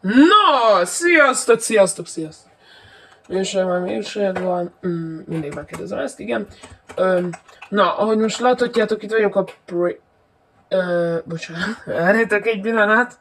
Na, sziasztok, sziasztok, sziasztok. Műsor van, mindig megkérdezem ezt, igen. Na, ahogy most láthatjátok, itt vagyunk a bocsánat, várjátok egy pillanat.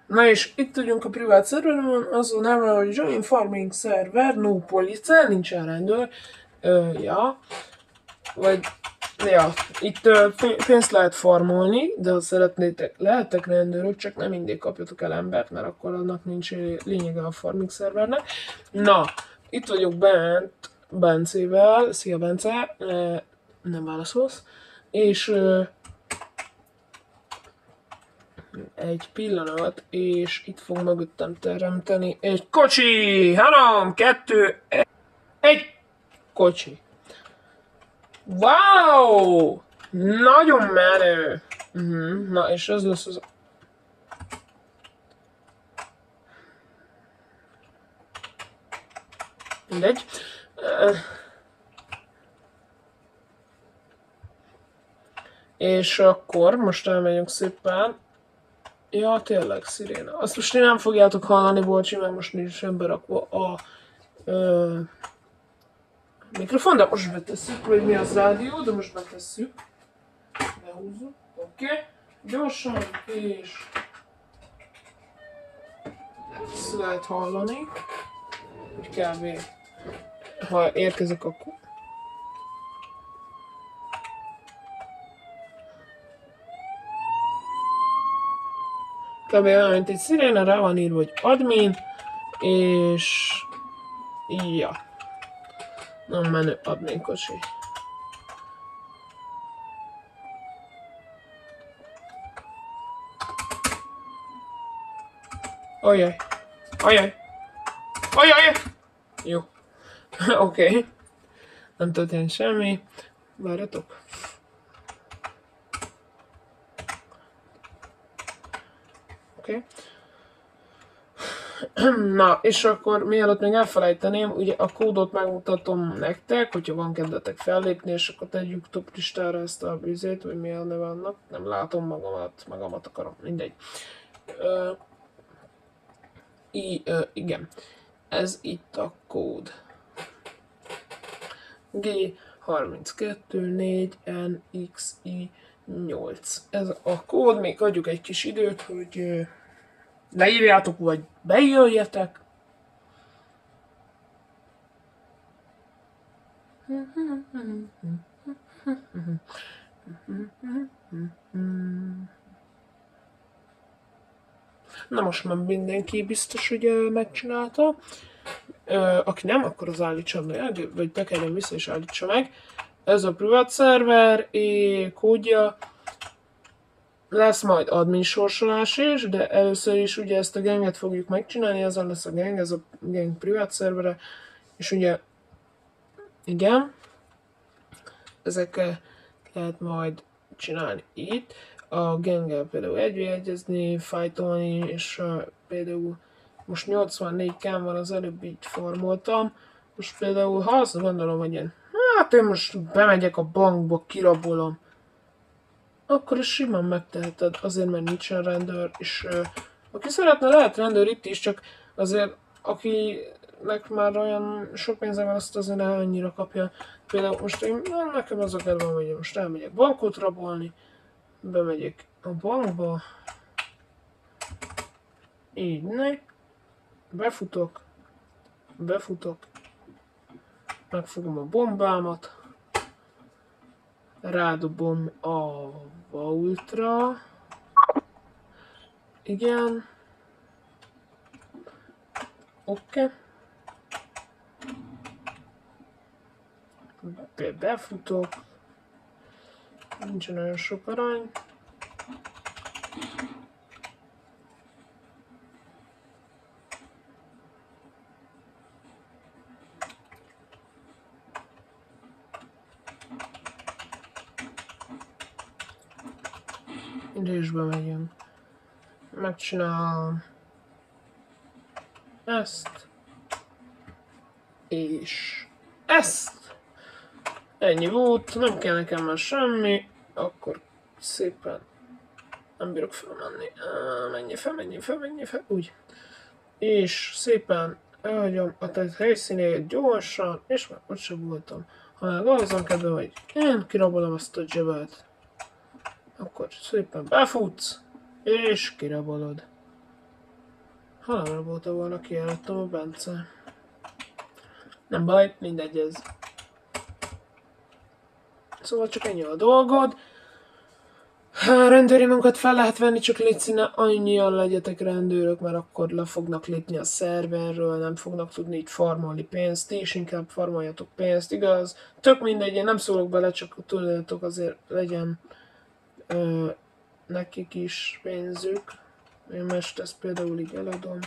Na és itt vagyunk a privát szerveren, az a neve, hogy Join Farming Server, no police, nincsen rendőr. Ja. Vagy, ja, itt pénzt lehet farmolni, de ha szeretnétek, lehettek rendőrök, csak nem mindig kapjatok el embert, mert akkor annak nincs lényege a farming szervernek. Na, itt vagyok Bencével, szia Bence, nem válaszolsz, és egy pillanat, és itt fog mögöttem teremteni egy kocsi! 3, 2, 1 kocsi! Wow! Nagyon menő! Na, és ez lesz az... Mindegy. És akkor most elmegyünk szépen. Ja, tényleg, sziréna. Azt most nem fogjátok hallani, bocsi, mert most nincs berakva a mikrofon, de most betesszük, vagy mi az rádió, de most betesszük. Behúzzuk, oké. Gyorsan, és ezt lehet hallani, hogy kb. Ha érkezek, akkor kb. Olyan, mint egy sziréna, rá van írva, hogy admin, és ja, nem menő admin kocsi. Ajaj, ajaj, ajaj, jó, oké, nem történt semmi, várjatok. Oké. Na, és akkor mielőtt még elfelejteném, ugye a kódot megmutatom nektek, hogyha van kedvetek fellépni, és akkor tegyük top listára ezt a bizét, vagy mi a neve annak, nem látom magamat akarom, mindegy. Igen, ez itt a kód. G324NXI8. Ez a kód, még adjuk egy kis időt, hogy leírjátok, vagy bejöjjetek. Na most már mindenki biztos, hogy megcsinálta. Aki nem, akkor az állítsa meg, vagy tekerjen vissza és állítsa meg. Ez a privát szerver, kódja. Lesz majd admin sorsolás is, de először is ugye ezt a ganget fogjuk megcsinálni, ezzel lesz a gang, ez a gang privát szervere, és ugye, igen, ezeket lehet majd csinálni itt. A ganggel például egyezni, fightolni, és például most 84k van, az előbb így formoltam, most például ha azt gondolom, hogy én most bemegyek a bankba, kirabolom, akkor is simán megteheted, azért mert nincsen rendőr, és aki szeretne, lehet rendőr itt is, csak azért akinek már olyan sok pénze van, azt azért ne annyira kapja. Például most nekem az a kedvem, hogy most elmegyek bankot rabolni, bemegyek a bankba, így ne, befutok, megfogom a bombámat, rádobom a vaultra, igen, oké, befutok, nincsen olyan sok arany, ide is bemegyünk. Megcsinálom ezt, és ezt. Ennyi volt, nem kell nekem már semmi, akkor szépen Nem bírok felmenni. Menjél fel. Úgy. És szépen elhagyom a tett helyszínét gyorsan, és már ott sem voltam. Ha már azon kedve, hogy én kirabolom azt a zsebet, akkor szépen befutsz, és kirabolod. Ha nem rabolta volna, kijelöltem a Bence. Nem baj, mindegy ez. Szóval csak ennyi a dolgod. Rendőri munkat fel lehet venni, csak légy színe annyian legyetek rendőrök, mert akkor le fognak lépni a szerverről, nem fognak tudni így farmolni pénzt, ti is inkább farmoljatok pénzt, igaz? Tök mindegy, én nem szólok bele, csak tudjátok azért legyen nekik is pénzük. Én most ezt például így eladom.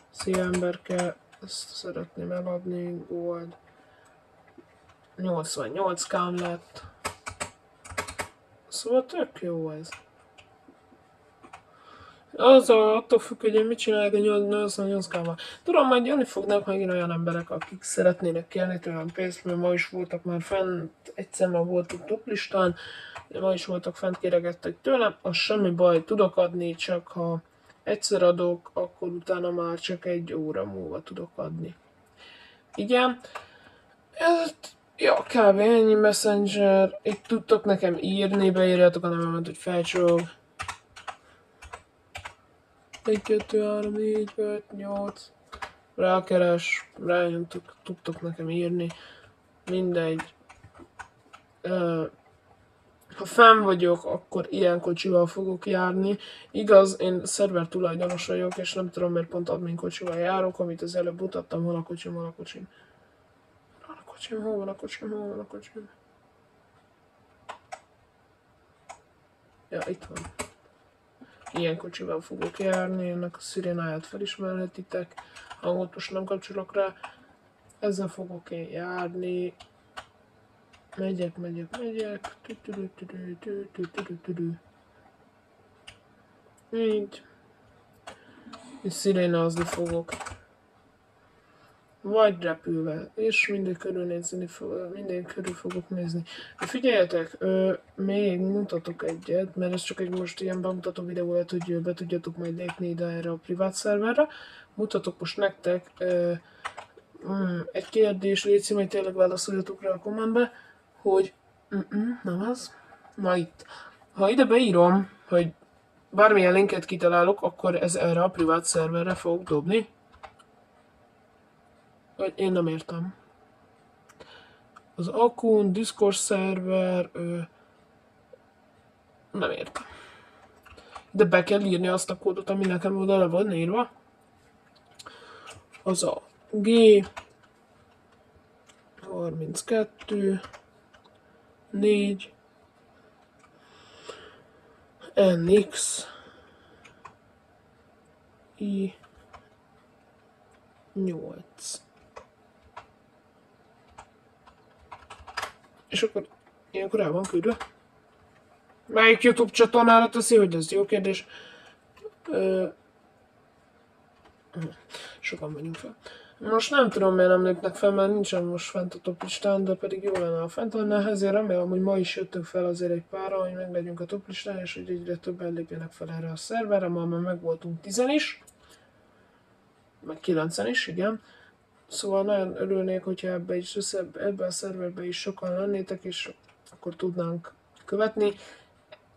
Szia emberke, ezt szeretném eladni, gold. 88k lett. Szóval tök jó ez. Attól függ, hogy én mit csinálok a 88k-val. Tudom, majd jönni fognak megint olyan emberek, akik szeretnének kérni tőlem pénzt, mert ma is voltak már fent, egyszer már voltunk toplistán, de ma is voltak fent, kéregettek tőlem, az semmi baj, tudok adni, csak ha egyszer adok, akkor utána már csak 1 óra múlva tudok adni. Igen. Ja, kb. Ennyi Messenger. Itt tudtok nekem írni, beírjátok a nevemet, hogy Felcsog. 1, 2, 3, 4, 5, 8. Rákeres, rájöntök, tudtok nekem írni. Mindegy. Ha fenn vagyok, akkor ilyen kocsival fogok járni. Igaz, én szerver tulajdonos vagyok, és nem tudom miért pont admin kocsival járok, amit az előbb mutattam, hol a kocsim. Hol van a kocsim? Ja, itt van. Ilyen kocsival fogok járni, ennek a szirénáját felismerhetitek. Hangot most nem kapcsolok rá. Ezzel fogok én járni. Megyek. Így. És szirénázni fogok. Vagy repülve, és minden körül fogok nézni. De figyeljetek, még mutatok egyet, mert ez csak egy most ilyen bemutató videó lehet, hogy be tudjatok majd lépni ide erre a privát szerverre. Mutatok most nektek egy kérdés, légy majd tényleg válaszoljatok rá a kommentbe, hogy nem az? Na itt. Ha ide beírom, hogy bármilyen linket kitalálok, akkor ez erre a privát szerverre fog dobni. Vagy én nem értem. Az Akun, Discord szerver, nem értem. De be kell írni azt a kódot, ami nekem oda le van írva. Az a G 32 4 NX I 8. És akkor ilyenkor el van küldve. Melyik YouTube csatornára teszi, hogy ez jó kérdés? Sokan megyünk fel. Most nem tudom, miért nem lépnek fel, mert nincsen most fent a toplistán, de pedig jó lenne, ha fent lenne. Ezért remélem, hogy ma is jöttünk fel azért egy pára, hogy meglegyünk a toplistán, és hogy egyre többen lépjenek fel erre a szerverre. Ma már meg voltunk 10 is. Meg 9 is, igen. Szóval nagyon örülnék, hogyha ebbe a szerverbe is sokan lennétek, és akkor tudnánk követni.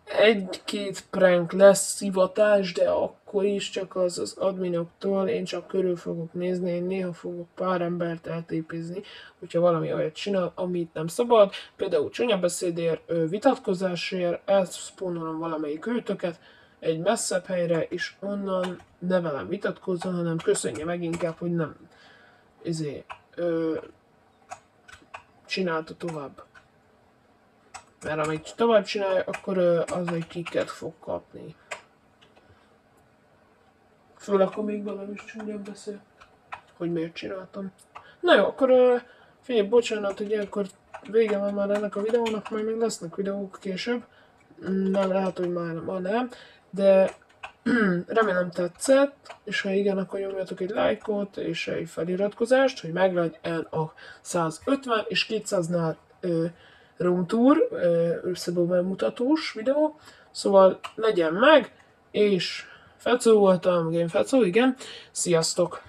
1-2 prank lesz, szivatás, de akkor is csak az adminoktól, én csak körül fogok nézni, én néha fogok pár embert eltépizni, hogyha valami olyat csinál, amit nem szabad, például csúnya beszédért, vitatkozásért, elszpónolom valamelyik őtöket egy messzebb helyre, és onnan ne velem vitatkozzon, hanem köszönje meg inkább, hogy nem csinálta tovább. Mert amíg tovább csinálja, akkor az egy kicket fog kapni. Főleg, akkor még valami is csúnyán beszél, hogy miért csináltam. Na jó, akkor figyelj, bocsánat, hogy ilyenkor vége van már ennek a videónak, majd még lesznek videók később. Nem, lehet, hogy már nem, de remélem tetszett, és ha igen, akkor nyomjatok egy lájkot és egy feliratkozást, hogy meglegyen a 150 és 200-nál room tour, összebemutatós videó. Szóval legyen meg, és Fecó voltam, Game Fecó, igen. Sziasztok!